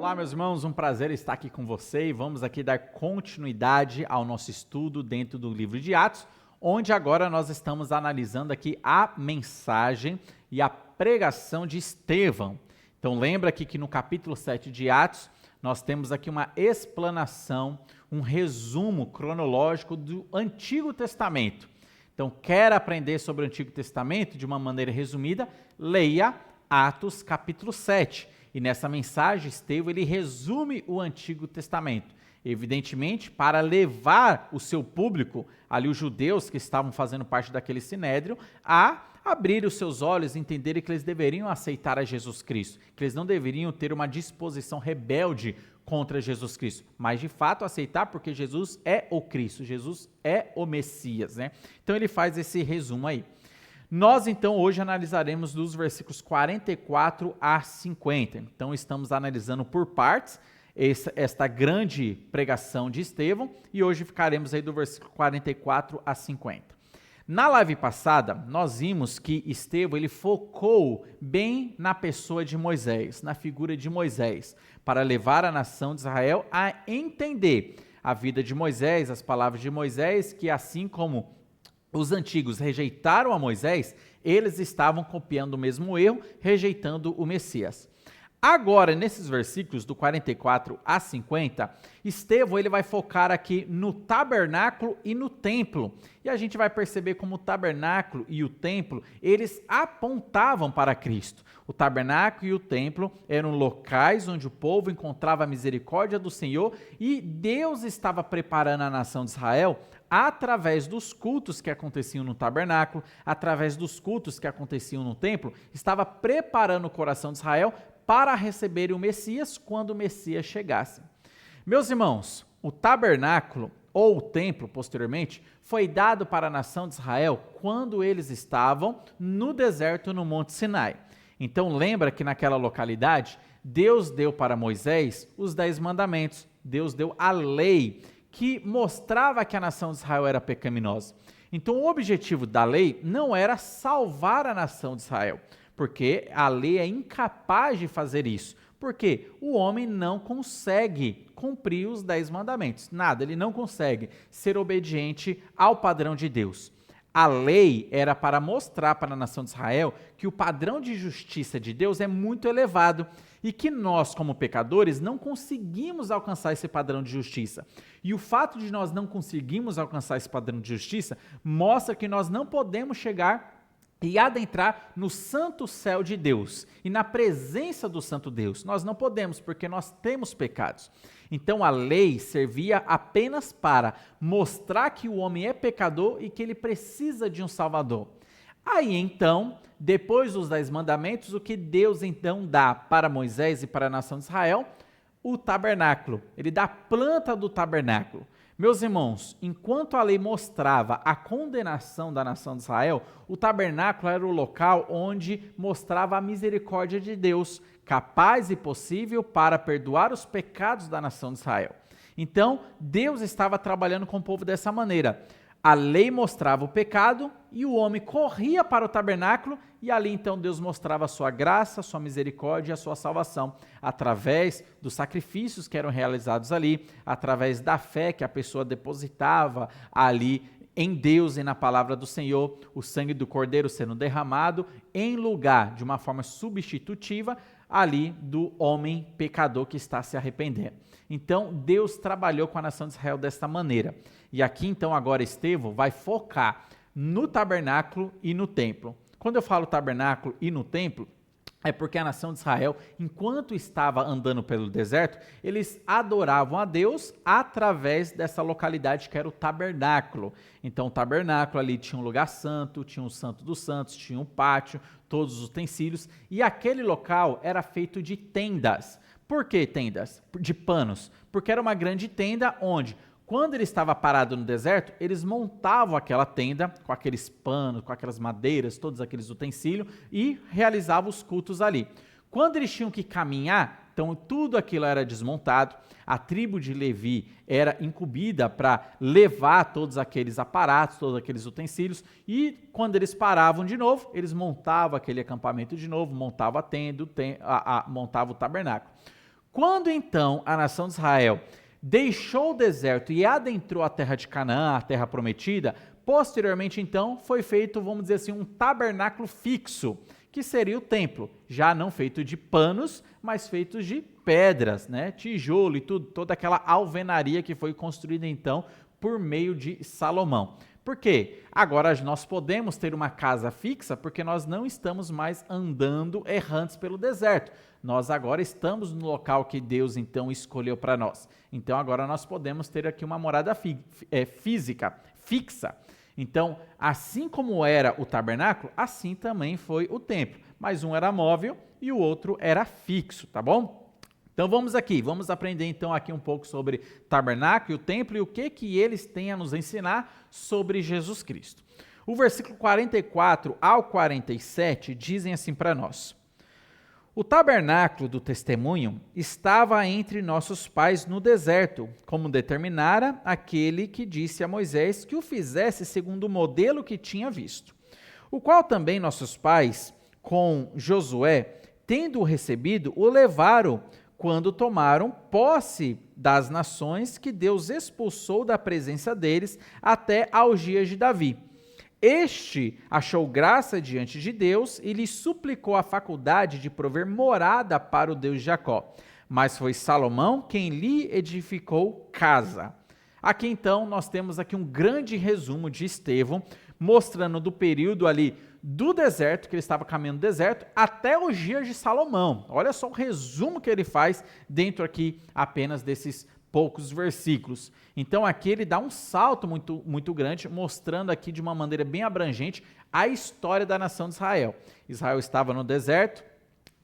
Olá, meus irmãos, um prazer estar aqui com você e vamos aqui dar continuidade ao nosso estudo dentro do livro de Atos, onde agora nós estamos analisando aqui a mensagem e a pregação de Estevão. Então lembra aqui que no capítulo 7 de Atos, nós temos aqui uma explanação, um resumo cronológico do Antigo Testamento. Então, quer aprender sobre o Antigo Testamento de uma maneira resumida? Leia Atos capítulo 7. E nessa mensagem, Estevão, ele resume o Antigo Testamento, evidentemente para levar o seu público, ali os judeus que estavam fazendo parte daquele sinédrio, a abrir os seus olhos e entenderem que eles deveriam aceitar a Jesus Cristo, que eles não deveriam ter uma disposição rebelde contra Jesus Cristo, mas de fato aceitar porque Jesus é o Cristo, Jesus é o Messias, né? Então ele faz esse resumo aí. Nós, então, hoje analisaremos dos versículos 44 a 50. Então, estamos analisando por partes esta grande pregação de Estevão e hoje ficaremos aí do versículo 44 a 50. Na live passada, nós vimos que Estevão, ele focou bem na pessoa de Moisés, na figura de Moisés, para levar a nação de Israel a entender a vida de Moisés, as palavras de Moisés, que assim como os antigos rejeitaram a Moisés, eles estavam copiando o mesmo erro, rejeitando o Messias. Agora, nesses versículos do 44 a 50, Estevão ele vai focar aqui no tabernáculo e no templo. E a gente vai perceber como o tabernáculo e o templo, eles apontavam para Cristo. O tabernáculo e o templo eram locais onde o povo encontrava a misericórdia do Senhor e Deus estava preparando a nação de Israel através dos cultos que aconteciam no tabernáculo, através dos cultos que aconteciam no templo, estava preparando o coração de Israel para receber o Messias quando o Messias chegasse. Meus irmãos, o tabernáculo ou o templo, posteriormente, foi dado para a nação de Israel quando eles estavam no deserto no Monte Sinai. Então lembra que naquela localidade, Deus deu para Moisés os 10 mandamentos, Deus deu a lei que mostrava que a nação de Israel era pecaminosa. Então o objetivo da lei não era salvar a nação de Israel, porque a lei é incapaz de fazer isso, porque o homem não consegue cumprir os 10 mandamentos, nada, ele não consegue ser obediente ao padrão de Deus. A lei era para mostrar para a nação de Israel que o padrão de justiça de Deus é muito elevado e que nós, como pecadores, não conseguimos alcançar esse padrão de justiça. E o fato de nós não conseguirmos alcançar esse padrão de justiça mostra que nós não podemos chegar e adentrar no santo céu de Deus e na presença do santo Deus. Nós não podemos, porque nós temos pecados. Então a lei servia apenas para mostrar que o homem é pecador e que ele precisa de um Salvador. Aí então, depois dos 10 mandamentos, o que Deus então dá para Moisés e para a nação de Israel? O tabernáculo. Ele dá a planta do tabernáculo. Meus irmãos, enquanto a lei mostrava a condenação da nação de Israel, o tabernáculo era o local onde mostrava a misericórdia de Deus, capaz e possível para perdoar os pecados da nação de Israel. Então, Deus estava trabalhando com o povo dessa maneira. A lei mostrava o pecado e o homem corria para o tabernáculo e ali então Deus mostrava a sua graça, a sua misericórdia e a sua salvação através dos sacrifícios que eram realizados ali, através da fé que a pessoa depositava ali em Deus e na palavra do Senhor, o sangue do Cordeiro sendo derramado em lugar de uma forma substitutiva ali do homem pecador que está se arrependendo. Então, Deus trabalhou com a nação de Israel desta maneira. E aqui, então, agora Estevão vai focar no tabernáculo e no templo. Quando eu falo tabernáculo e no templo, é porque a nação de Israel, enquanto estava andando pelo deserto, eles adoravam a Deus através dessa localidade que era o tabernáculo. Então, o tabernáculo ali tinha um lugar santo, tinha um santo dos santos, tinha um pátio, todos os utensílios, e aquele local era feito de tendas. Por que tendas? De panos. Porque era uma grande tenda onde, quando ele estava parado no deserto, eles montavam aquela tenda com aqueles panos, com aquelas madeiras, todos aqueles utensílios e realizavam os cultos ali. Quando eles tinham que caminhar, então tudo aquilo era desmontado, a tribo de Levi era incumbida para levar todos aqueles aparatos, todos aqueles utensílios, e quando eles paravam de novo, eles montavam aquele acampamento de novo, montavam a tenda, montavam o tabernáculo. Quando então a nação de Israel deixou o deserto e adentrou a terra de Canaã, a terra prometida, posteriormente então foi feito, vamos dizer assim, um tabernáculo fixo, que seria o templo, já não feito de panos, mas feito de pedras, né? Tijolo e tudo, toda aquela alvenaria que foi construída então por meio de Salomão. Por quê? Agora nós podemos ter uma casa fixa porque nós não estamos mais andando errantes pelo deserto. Nós agora estamos no local que Deus então escolheu para nós. Então agora nós podemos ter aqui uma morada física, fixa. Então, assim como era o tabernáculo, assim também foi o templo. Mas um era móvel e o outro era fixo, tá bom? Então vamos aqui, vamos aprender então aqui um pouco sobre tabernáculo e o templo e o que eles têm a nos ensinar sobre Jesus Cristo. O versículo 44 ao 47 dizem assim para nós: o tabernáculo do testemunho estava entre nossos pais no deserto, como determinara aquele que disse a Moisés que o fizesse segundo o modelo que tinha visto, o qual também nossos pais, com Josué, tendo-o recebido, o levaram quando tomaram posse das nações que Deus expulsou da presença deles até aos dias de Davi. Este achou graça diante de Deus e lhe suplicou a faculdade de prover morada para o Deus de Jacó. Mas foi Salomão quem lhe edificou casa. Aqui então nós temos aqui um grande resumo de Estevão, mostrando do período ali do deserto, que ele estava caminhando no deserto, até os dias de Salomão. Olha só o resumo que ele faz dentro aqui apenas desses poucos versículos. Então aqui ele dá um salto muito grande, mostrando aqui de uma maneira bem abrangente a história da nação de Israel. Israel estava no deserto,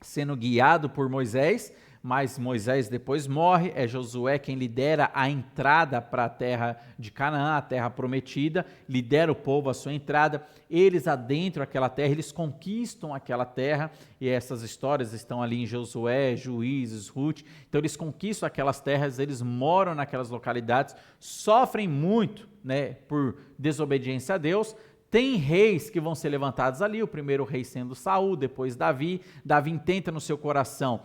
sendo guiado por Moisés, mas Moisés depois morre, é Josué quem lidera a entrada para a terra de Canaã, a terra prometida, lidera o povo à sua entrada, eles adentram aquela terra, eles conquistam aquela terra, e essas histórias estão ali em Josué, Juízes, Ruth, então eles conquistam aquelas terras, eles moram naquelas localidades, sofrem muito, né, por desobediência a Deus. Tem reis que vão ser levantados ali, o primeiro rei sendo Saul, depois Davi. Davi intenta no seu coração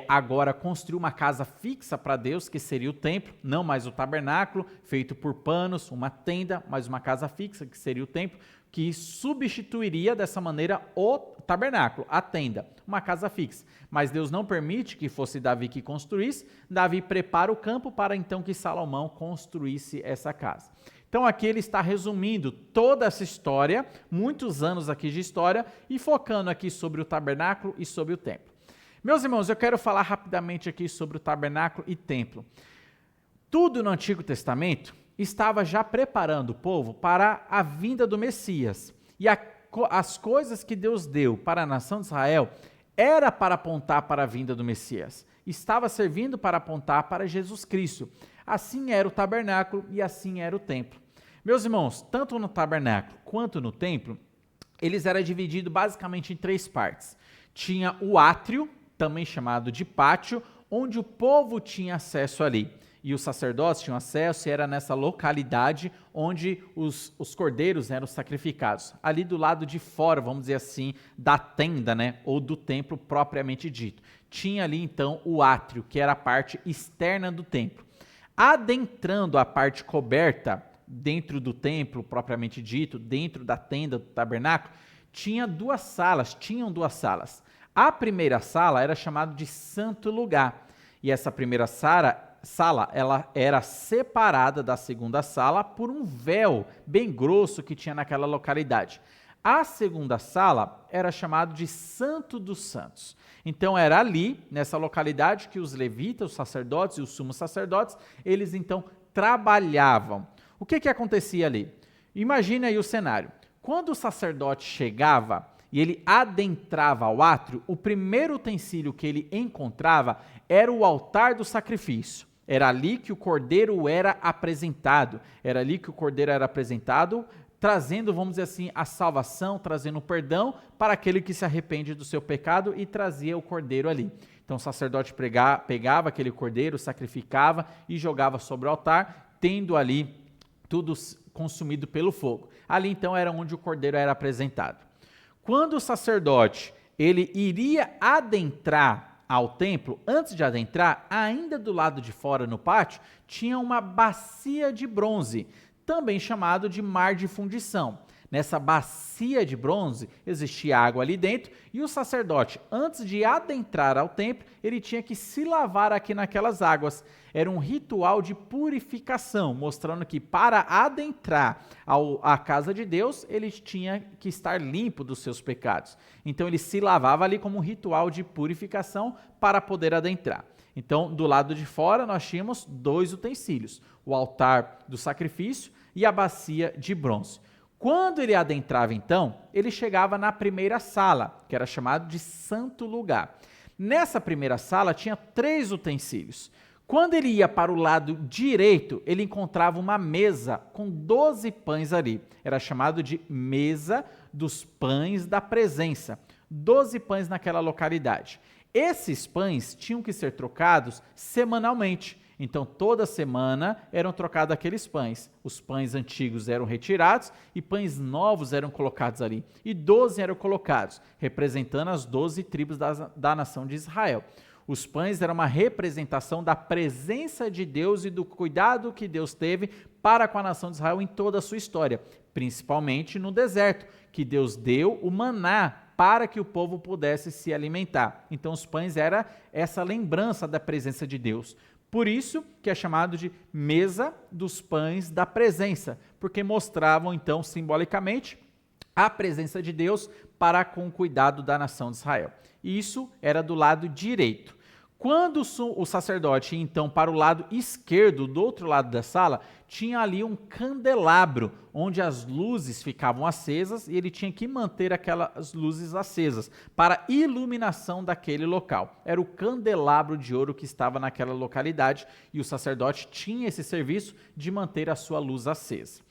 agora construir uma casa fixa para Deus, que seria o templo, não mais o tabernáculo, feito por panos, uma tenda, mas uma casa fixa, que seria o templo, que substituiria dessa maneira o tabernáculo, a tenda, uma casa fixa. Mas Deus não permite que fosse Davi que construísse, Davi prepara o campo para então que Salomão construísse essa casa. Então aqui ele está resumindo toda essa história, muitos anos aqui de história, e focando aqui sobre o tabernáculo e sobre o templo. Meus irmãos, eu quero falar rapidamente aqui sobre o tabernáculo e templo. Tudo no Antigo Testamento estava já preparando o povo para a vinda do Messias. E as coisas que Deus deu para a nação de Israel era para apontar para a vinda do Messias. Estava servindo para apontar para Jesus Cristo. Assim era o tabernáculo e assim era o templo. Meus irmãos, tanto no tabernáculo quanto no templo, eles eram divididos basicamente em três partes. Tinha o átrio, também chamado de pátio, onde o povo tinha acesso ali. E os sacerdotes tinham acesso, e era nessa localidade onde os cordeiros eram sacrificados. Ali do lado de fora, vamos dizer assim, da tenda, né, ou do templo propriamente dito. Tinha ali então o átrio, que era a parte externa do templo. Adentrando a parte coberta, dentro do templo propriamente dito, dentro da tenda do tabernáculo, tinham duas salas. A primeira sala era chamada de Santo Lugar, e essa primeira sala ela era separada da segunda sala por um véu bem grosso que tinha naquela localidade. A segunda sala era chamada de Santo dos Santos. Então era ali, nessa localidade, que os levitas, os sacerdotes e os sumos sacerdotes, eles então trabalhavam. O que acontecia ali? Imagine aí o cenário. Quando o sacerdote chegava e ele adentrava ao átrio, o primeiro utensílio que ele encontrava era o altar do sacrifício. Era ali que o cordeiro era apresentado. Era ali que o cordeiro era apresentado, trazendo, vamos dizer assim, a salvação, trazendo o perdão para aquele que se arrepende do seu pecado e trazia o cordeiro ali. Então o sacerdote pegava aquele cordeiro, sacrificava e jogava sobre o altar, tendo ali tudo consumido pelo fogo. Ali então era onde o cordeiro era apresentado. Quando o sacerdote ele iria adentrar ao templo, antes de adentrar, ainda do lado de fora no pátio, tinha uma bacia de bronze, também chamado de mar de fundição. Nessa bacia de bronze existia água ali dentro e o sacerdote, antes de adentrar ao templo, ele tinha que se lavar aqui naquelas águas. Era um ritual de purificação, mostrando que para adentrar à casa de Deus, ele tinha que estar limpo dos seus pecados. Então ele se lavava ali como um ritual de purificação para poder adentrar. Então, do lado de fora, nós tínhamos 2 utensílios, o altar do sacrifício e a bacia de bronze. Quando ele adentrava, então, ele chegava na primeira sala, que era chamado de Santo Lugar. Nessa primeira sala tinha 3 utensílios. Quando ele ia para o lado direito, ele encontrava uma mesa com 12 pães ali. Era chamado de Mesa dos Pães da Presença. 12 pães naquela localidade. Esses pães tinham que ser trocados semanalmente. Então, toda semana eram trocados aqueles pães. Os pães antigos eram retirados e pães novos eram colocados ali. E 12 eram colocados, representando as 12 tribos da nação de Israel. Os pães eram uma representação da presença de Deus e do cuidado que Deus teve para com a nação de Israel em toda a sua história, principalmente no deserto, que Deus deu o maná para que o povo pudesse se alimentar. Então, os pães era essa lembrança da presença de Deus. Por isso que é chamado de Mesa dos Pães da Presença, porque mostravam, então, simbolicamente, a presença de Deus para com o cuidado da nação de Israel. Isso era do lado direito. Quando o sacerdote ia, então, para o lado esquerdo, do outro lado da sala, tinha ali um candelabro, onde as luzes ficavam acesas e ele tinha que manter aquelas luzes acesas para iluminação daquele local. Era o candelabro de ouro que estava naquela localidade e o sacerdote tinha esse serviço de manter a sua luz acesa.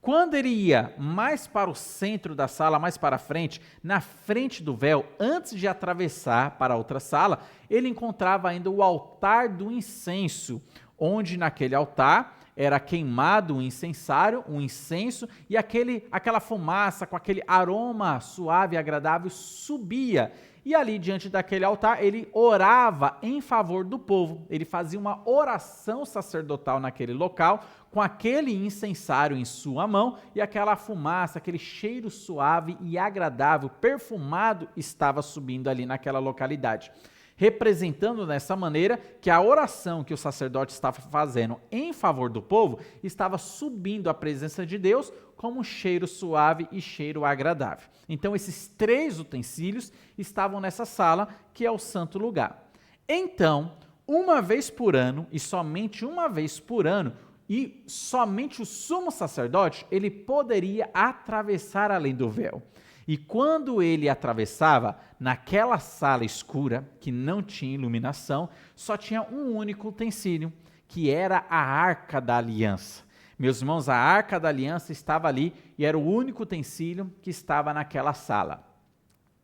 Quando ele ia mais para o centro da sala, mais para frente, na frente do véu, antes de atravessar para a outra sala, ele encontrava ainda o altar do incenso, onde naquele altar era queimado um incensário, um incenso, e aquela fumaça com aquele aroma suave e agradável subia. E ali diante daquele altar ele orava em favor do povo, ele fazia uma oração sacerdotal naquele local, com aquele incensário em sua mão e aquela fumaça, aquele cheiro suave e agradável, perfumado, estava subindo ali naquela localidade, representando dessa maneira que a oração que o sacerdote estava fazendo em favor do povo estava subindo à presença de Deus como um cheiro suave e cheiro agradável. Então esses 3 utensílios estavam nessa sala, que é o Santo Lugar. Então, uma vez por ano, e somente uma vez por ano, e somente o sumo sacerdote, ele poderia atravessar além do véu. E quando ele atravessava, naquela sala escura, que não tinha iluminação, só tinha um único utensílio, que era a Arca da Aliança. Meus irmãos, a Arca da Aliança estava ali e era o único utensílio que estava naquela sala.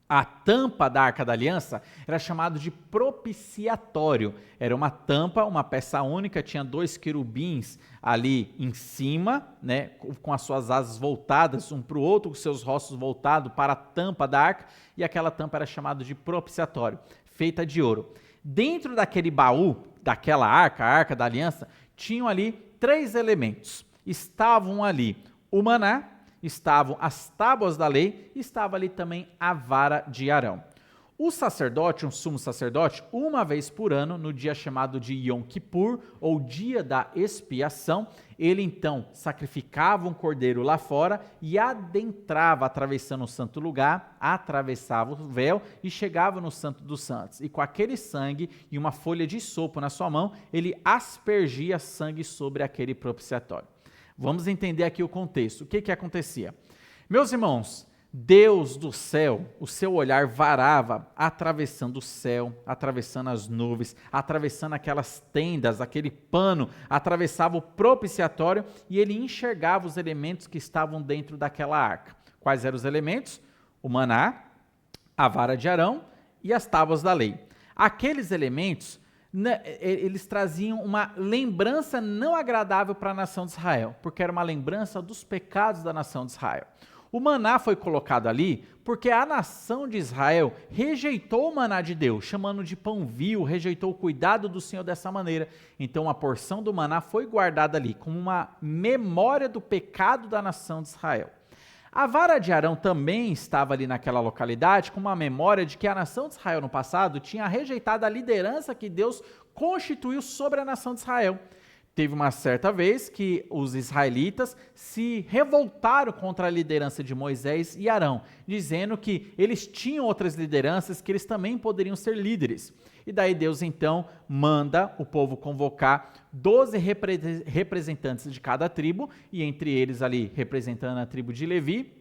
A tampa da Arca da Aliança era chamado de propiciatório. Era uma tampa, uma peça única, tinha 2 querubins ali em cima, né, com as suas asas voltadas um para o outro, com seus rostos voltados para a tampa da arca, e aquela tampa era chamada de propiciatório, feita de ouro. Dentro daquele baú, daquela arca, a Arca da Aliança, tinham ali 3 elementos. Estavam ali o maná, estavam as tábuas da lei e estava ali também a vara de Arão. O sacerdote, um sumo sacerdote, uma vez por ano, no dia chamado de Yom Kippur, ou dia da expiação, ele então sacrificava um cordeiro lá fora e adentrava, atravessando o santo lugar, atravessava o véu e chegava no Santo dos Santos. E com aquele sangue e uma folha de sopo na sua mão, ele aspergia sangue sobre aquele propiciatório. Vamos entender aqui o contexto. O que acontecia? Meus irmãos, Deus do céu, o seu olhar varava, atravessando o céu, atravessando as nuvens, atravessando aquelas tendas, aquele pano, atravessava o propiciatório e ele enxergava os elementos que estavam dentro daquela arca. Quais eram os elementos? O maná, a vara de Arão e as tábuas da lei. Aqueles elementos, eles traziam uma lembrança não agradável para a nação de Israel, porque era uma lembrança dos pecados da nação de Israel. O maná foi colocado ali porque a nação de Israel rejeitou o maná de Deus, chamando de pão vil, rejeitou o cuidado do Senhor dessa maneira. Então a porção do maná foi guardada ali como uma memória do pecado da nação de Israel. A vara de Arão também estava ali naquela localidade com uma memória de que a nação de Israel no passado tinha rejeitado a liderança que Deus constituiu sobre a nação de Israel. Teve uma certa vez que os israelitas se revoltaram contra a liderança de Moisés e Arão, dizendo que eles tinham outras lideranças, que eles também poderiam ser líderes. E daí Deus então manda o povo convocar 12 representantes de cada tribo, e entre eles ali representando a tribo de Levi,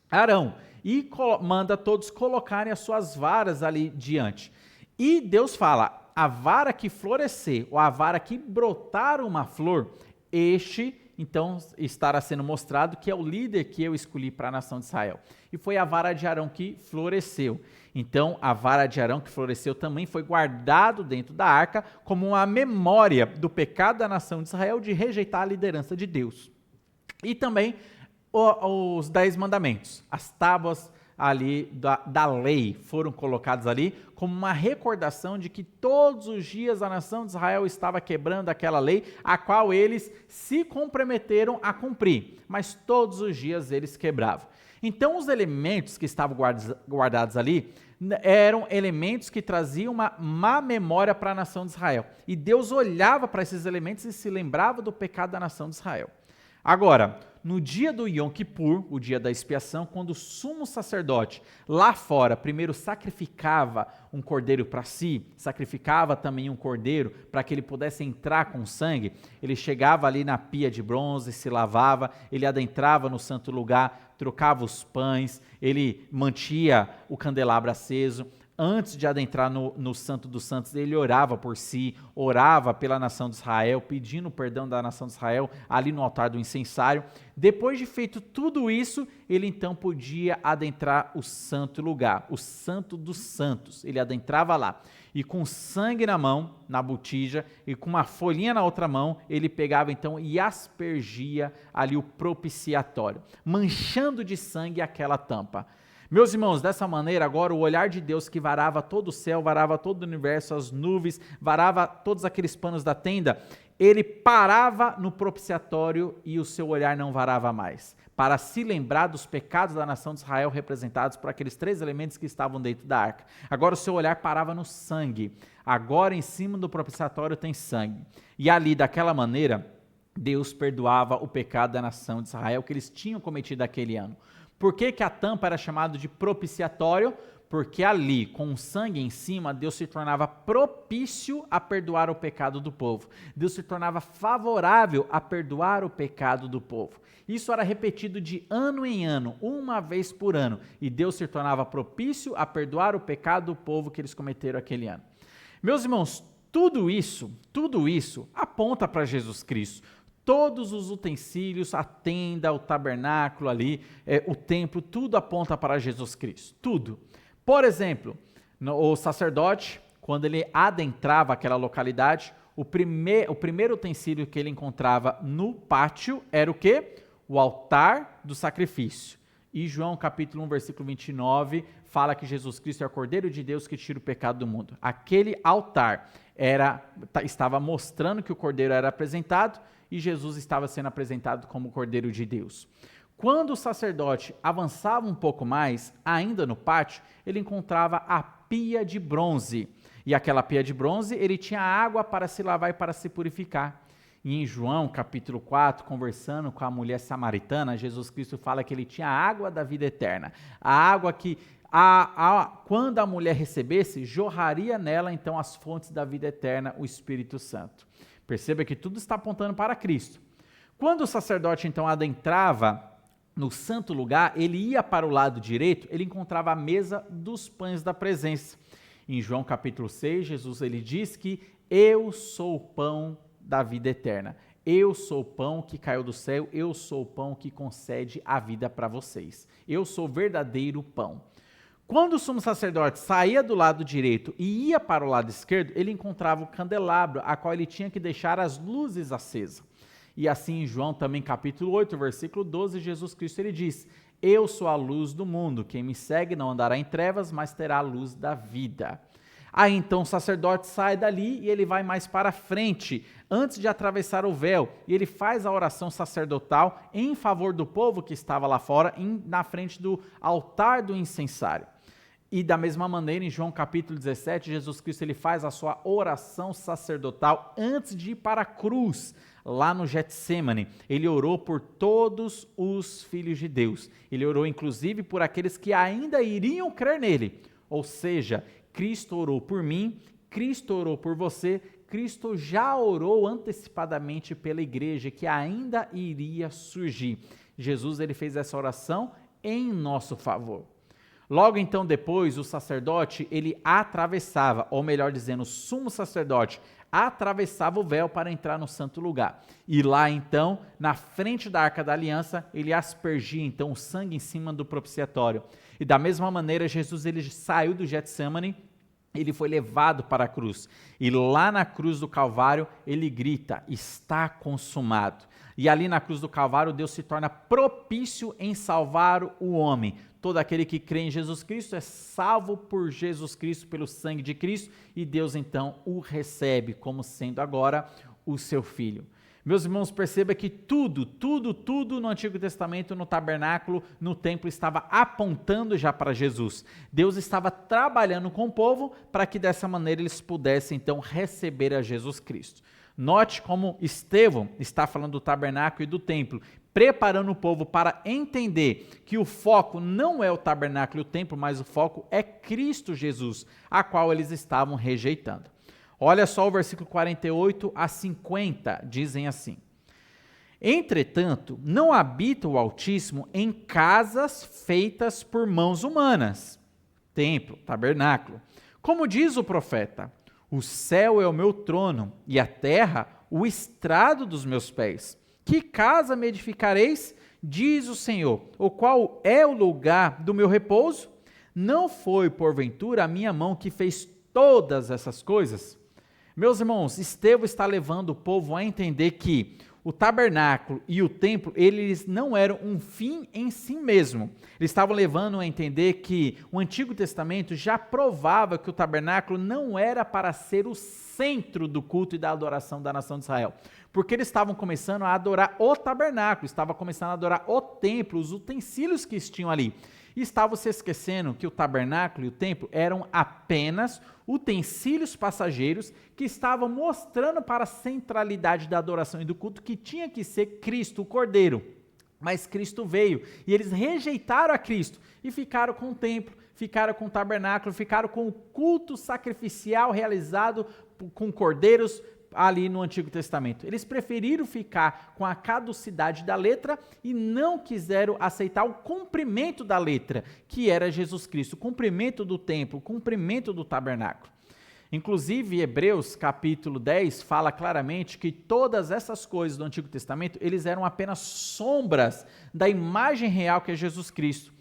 Arão, e manda todos colocarem as suas varas ali diante. E Deus fala: a vara que florescer, ou a vara que brotar uma flor, este, então, estará sendo mostrado que é o líder que eu escolhi para a nação de Israel. E foi a vara de Arão que floresceu. Então, a vara de Arão que floresceu também foi guardado dentro da arca como uma memória do pecado da nação de Israel de rejeitar a liderança de Deus. E também os 10 mandamentos, as tábuas ali da lei foram colocados ali como uma recordação de que todos os dias a nação de Israel estava quebrando aquela lei, a qual eles se comprometeram a cumprir, mas todos os dias eles quebravam. Então os elementos que estavam guardados ali eram elementos que traziam uma má memória para a nação de Israel, e Deus olhava para esses elementos e se lembrava do pecado da nação de Israel. Agora, no dia do Yom Kippur, o dia da expiação, quando o sumo sacerdote lá fora primeiro sacrificava um cordeiro para si, sacrificava também um cordeiro para que ele pudesse entrar com sangue, ele chegava ali na pia de bronze, se lavava, ele adentrava no santo lugar, trocava os pães, ele mantinha o candelabro aceso. Antes de adentrar no Santo dos Santos, ele orava por si, orava pela nação de Israel, pedindo perdão da nação de Israel ali no altar do incensário. Depois de feito tudo isso, ele então podia adentrar o santo lugar, o Santo dos Santos. Ele adentrava lá e com sangue na mão, na botija, e com uma folhinha na outra mão, ele pegava então e aspergia ali o propiciatório, manchando de sangue aquela tampa. Meus irmãos, dessa maneira, agora o olhar de Deus que varava todo o céu, varava todo o universo, as nuvens, varava todos aqueles panos da tenda, ele parava no propiciatório e o seu olhar não varava mais, para se lembrar dos pecados da nação de Israel representados por aqueles 3 elementos que estavam dentro da arca. Agora o seu olhar parava no sangue, agora em cima do propiciatório tem sangue. E ali, daquela maneira, Deus perdoava o pecado da nação de Israel que eles tinham cometido aquele ano. Por que a tampa era chamada de propiciatório? Porque ali, com o sangue em cima, Deus se tornava propício a perdoar o pecado do povo. Deus se tornava favorável a perdoar o pecado do povo. Isso era repetido de ano em ano, uma vez por ano. E Deus se tornava propício a perdoar o pecado do povo que eles cometeram aquele ano. Meus irmãos, tudo isso aponta para Jesus Cristo. Todos os utensílios, a tenda, o tabernáculo ali, o templo, tudo aponta para Jesus Cristo, tudo. Por exemplo, o sacerdote, quando ele adentrava aquela localidade, o primeiro utensílio que ele encontrava no pátio era o quê? O altar do sacrifício. E João capítulo 1, versículo 29, fala que Jesus Cristo é o Cordeiro de Deus que tira o pecado do mundo. Aquele altar estava mostrando que o Cordeiro era apresentado, e Jesus estava sendo apresentado como o Cordeiro de Deus. Quando o sacerdote avançava um pouco mais, ainda no pátio, ele encontrava a pia de bronze. E aquela pia de bronze, ele tinha água para se lavar e para se purificar. E em João, capítulo 4, conversando com a mulher samaritana, Jesus Cristo fala que ele tinha a água da vida eterna. A água que, quando a mulher recebesse, jorraria nela, então, as fontes da vida eterna, o Espírito Santo. Perceba que tudo está apontando para Cristo. Quando o sacerdote, então, adentrava no santo lugar, ele ia para o lado direito, ele encontrava a mesa dos pães da presença. Em João capítulo 6, Jesus ele diz que eu sou o pão da vida eterna. Eu sou o pão que caiu do céu, eu sou o pão que concede a vida para vocês. Eu sou o verdadeiro pão. Quando o sumo sacerdote saía do lado direito e ia para o lado esquerdo, ele encontrava o candelabro, a qual ele tinha que deixar as luzes acesas. E assim em João também capítulo 8, versículo 12, Jesus Cristo ele diz, Eu sou a luz do mundo, quem me segue não andará em trevas, mas terá a luz da vida. Aí então o sacerdote sai dali e ele vai mais para frente, antes de atravessar o véu, e ele faz a oração sacerdotal em favor do povo que estava lá fora, na frente do altar do incensário. E da mesma maneira, em João capítulo 17, Jesus Cristo ele faz a sua oração sacerdotal antes de ir para a cruz, lá no Getsêmani. Ele orou por todos os filhos de Deus. Ele orou inclusive por aqueles que ainda iriam crer nele. Ou seja, Cristo orou por mim, Cristo orou por você, Cristo já orou antecipadamente pela igreja que ainda iria surgir. Jesus ele fez essa oração em nosso favor. Logo então depois, o sacerdote, ele atravessava, ou melhor dizendo, o sumo sacerdote, atravessava o véu para entrar no santo lugar. E lá então, na frente da Arca da Aliança, ele aspergia então o sangue em cima do propiciatório. E da mesma maneira, Jesus ele saiu do Getsêmani, ele foi levado para a cruz. E lá na cruz do Calvário, ele grita, está consumado. E ali na cruz do Calvário, Deus se torna propício em salvar o homem. Todo aquele que crê em Jesus Cristo é salvo por Jesus Cristo, pelo sangue de Cristo, e Deus então o recebe como sendo agora o seu filho. Meus irmãos, perceba que tudo no Antigo Testamento, no tabernáculo, no templo, estava apontando já para Jesus. Deus estava trabalhando com o povo para que dessa maneira eles pudessem então receber a Jesus Cristo. Note como Estevão está falando do tabernáculo e do templo, preparando o povo para entender que o foco não é o tabernáculo e o templo, mas o foco é Cristo Jesus, a qual eles estavam rejeitando. Olha só o versículo 48 a 50, dizem assim: Entretanto, não habita o Altíssimo em casas feitas por mãos humanas, templo, tabernáculo. Como diz o profeta, o céu é o meu trono e a terra o estrado dos meus pés. Que casa me edificareis, diz o Senhor, o qual é o lugar do meu repouso? Não foi, porventura, a minha mão que fez todas essas coisas? Meus irmãos, Estevão está levando o povo a entender que o tabernáculo e o templo, eles não eram um fim em si mesmo. Eles estavam levando a entender que o Antigo Testamento já provava que o tabernáculo não era para ser o centro do culto e da adoração da nação de Israel. Porque eles estavam começando a adorar o tabernáculo, estavam começando a adorar o templo, os utensílios que tinham ali. E estavam se esquecendo que o tabernáculo e o templo eram apenas utensílios passageiros que estavam mostrando para a centralidade da adoração e do culto que tinha que ser Cristo, o Cordeiro. Mas Cristo veio e eles rejeitaram a Cristo e ficaram com o templo, ficaram com o tabernáculo, ficaram com o culto sacrificial realizado com cordeiros ali no Antigo Testamento. Eles preferiram ficar com a caducidade da letra e não quiseram aceitar o cumprimento da letra, que era Jesus Cristo, o cumprimento do templo, o cumprimento do tabernáculo. Inclusive, Hebreus capítulo 10 fala claramente que todas essas coisas do Antigo Testamento, eles eram apenas sombras da imagem real que é Jesus Cristo.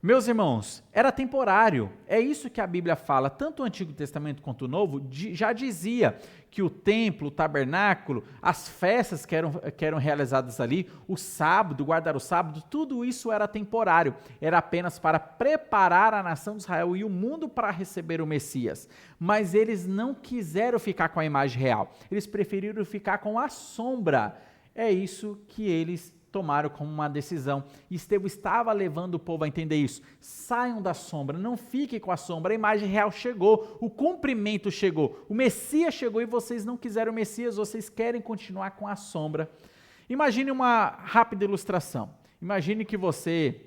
Meus irmãos, era temporário, é isso que a Bíblia fala, tanto o Antigo Testamento quanto o Novo, já dizia que o templo, o tabernáculo, as festas que eram realizadas ali, o sábado, guardar o sábado, tudo isso era temporário, era apenas para preparar a nação de Israel e o mundo para receber o Messias. Mas eles não quiseram ficar com a imagem real, eles preferiram ficar com a sombra. É isso que eles tomaram como uma decisão. E Estevão estava levando o povo a entender isso. Saiam da sombra, não fiquem com a sombra. A imagem real chegou, o cumprimento chegou, o Messias chegou e vocês não quiseram o Messias, vocês querem continuar com a sombra. Imagine uma rápida ilustração. Imagine que você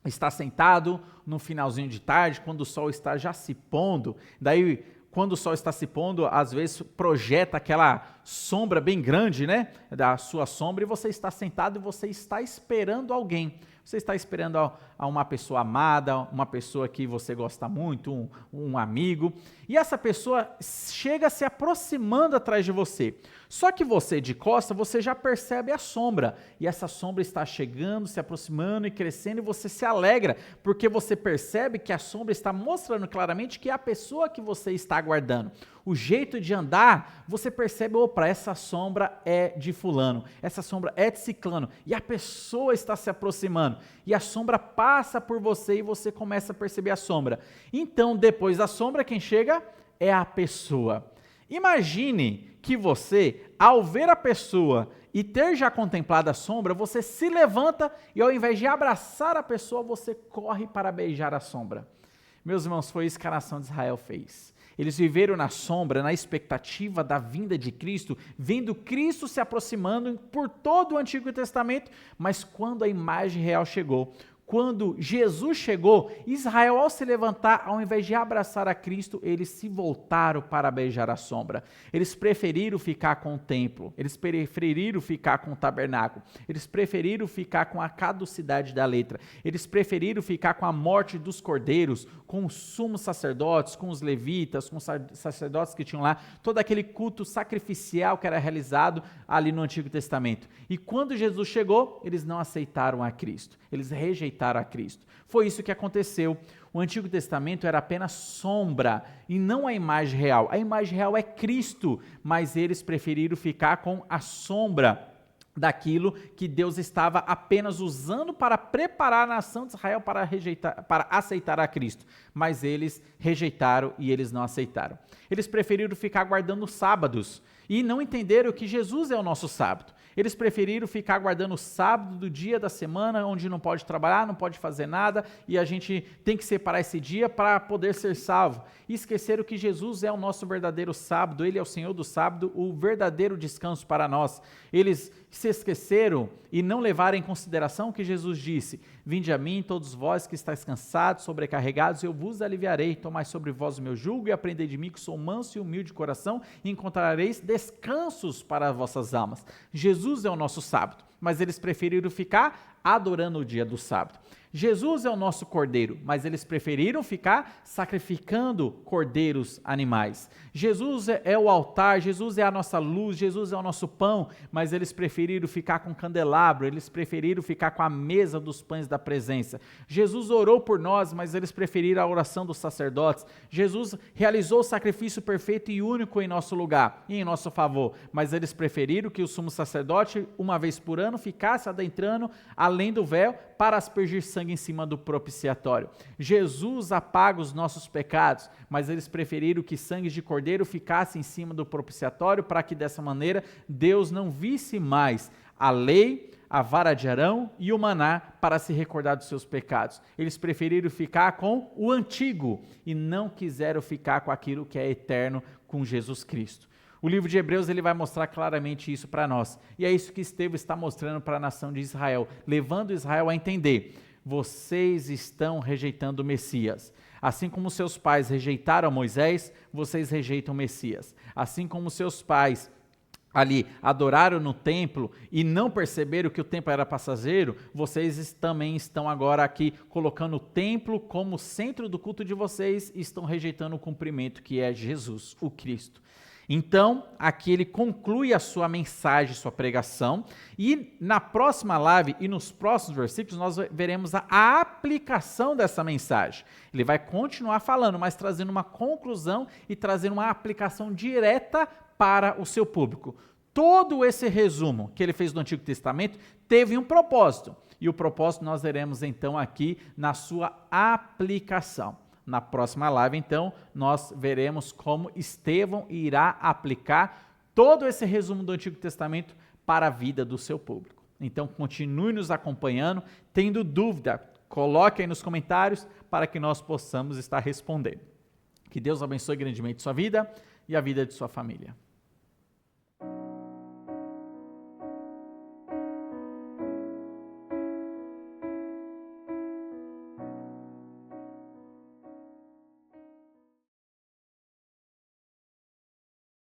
está sentado no finalzinho de tarde, quando o sol está já se pondo, daí quando o sol está se pondo, às vezes projeta aquela sombra bem grande, né, da sua sombra, e você está sentado e você está esperando alguém. Você está esperando a uma pessoa amada, uma pessoa que você gosta muito, um amigo, e essa pessoa chega se aproximando atrás de você. Só que você, de costa, você já percebe a sombra, e essa sombra está chegando, se aproximando e crescendo, e você se alegra, porque você percebe que a sombra está mostrando claramente que é a pessoa que você está aguardando. o jeito de andar, você percebe, opa, essa sombra é de fulano, essa sombra é de ciclano, e a pessoa está se aproximando, e a sombra passa por você e você começa a perceber a sombra. Então, depois da sombra, quem chega é a pessoa. Imagine que você, ao ver a pessoa e ter já contemplado a sombra, você se levanta e ao invés de abraçar a pessoa, você corre para beijar a sombra. Meus irmãos, foi isso que a nação de Israel fez. Eles viveram na sombra, na expectativa da vinda de Cristo, vendo Cristo se aproximando por todo o Antigo Testamento, mas quando a imagem real chegou, quando Jesus chegou, Israel, ao se levantar, ao invés de abraçar a Cristo, eles se voltaram para beijar a sombra. Eles preferiram ficar com o templo, eles preferiram ficar com o tabernáculo, eles preferiram ficar com a caducidade da letra, eles preferiram ficar com a morte dos cordeiros, com os sumos sacerdotes, com os levitas, com os sacerdotes que tinham lá, todo aquele culto sacrificial que era realizado ali no Antigo Testamento. E quando Jesus chegou, eles não aceitaram a Cristo, eles rejeitaram a Cristo. Foi isso que aconteceu. O Antigo Testamento era apenas sombra e não a imagem real. A imagem real é Cristo, mas eles preferiram ficar com a sombra daquilo que Deus estava apenas usando para preparar a nação de Israel para aceitar a Cristo. Mas eles rejeitaram e eles não aceitaram. Eles preferiram ficar guardando os sábados e não entenderam que Jesus é o nosso sábado. Eles preferiram ficar guardando o sábado do dia da semana, onde não pode trabalhar, não pode fazer nada, e a gente tem que separar esse dia para poder ser salvo. E esqueceram que Jesus é o nosso verdadeiro sábado, Ele é o Senhor do sábado, o verdadeiro descanso para nós. Eles se esqueceram e não levaram em consideração o que Jesus disse: vinde a mim, todos vós que estáis cansados, sobrecarregados, eu vos aliviarei. Tomai sobre vós o meu jugo e aprendei de mim, que sou manso e humilde de coração, e encontrareis descansos para as vossas almas. Jesus é o nosso sábado, mas eles preferiram ficar adorando o dia do sábado. Jesus é o nosso cordeiro, mas eles preferiram ficar sacrificando cordeiros animais. Jesus é o altar, Jesus é a nossa luz, Jesus é o nosso pão, mas eles preferiram ficar com candelabro, eles preferiram ficar com a mesa dos pães da presença. Jesus orou por nós, mas eles preferiram a oração dos sacerdotes. Jesus realizou o sacrifício perfeito e único em nosso lugar e em nosso favor, mas eles preferiram que o sumo sacerdote, uma vez por ano, ficasse adentrando além do véu para aspergir sangue em cima do propiciatório. Jesus apaga os nossos pecados, mas eles preferiram que sangue de cordeiro ficasse em cima do propiciatório para que dessa maneira Deus não visse mais a lei, a vara de Arão e o maná para se recordar dos seus pecados. Eles preferiram ficar com o antigo e não quiseram ficar com aquilo que é eterno, com Jesus Cristo. O livro de Hebreus ele vai mostrar claramente isso para nós. E é isso que Estevão está mostrando para a nação de Israel, levando Israel a entender: vocês estão rejeitando o Messias. Assim como seus pais rejeitaram Moisés, vocês rejeitam o Messias. Assim como seus pais ali adoraram no templo e não perceberam que o templo era passageiro, vocês também estão agora aqui colocando o templo como centro do culto de vocês e estão rejeitando o cumprimento que é Jesus, o Cristo. Então, aqui ele conclui a sua mensagem, sua pregação, e na próxima live e nos próximos versículos nós veremos a aplicação dessa mensagem. Ele vai continuar falando, mas trazendo uma conclusão e trazendo uma aplicação direta para o seu público. Todo esse resumo que ele fez do Antigo Testamento teve um propósito, e o propósito nós veremos então aqui na sua aplicação. Na próxima live, então, nós veremos como Estevão irá aplicar todo esse resumo do Antigo Testamento para a vida do seu público. Então, continue nos acompanhando. Tendo dúvida, coloque aí nos comentários para que nós possamos estar respondendo. Que Deus abençoe grandemente sua vida e a vida de sua família.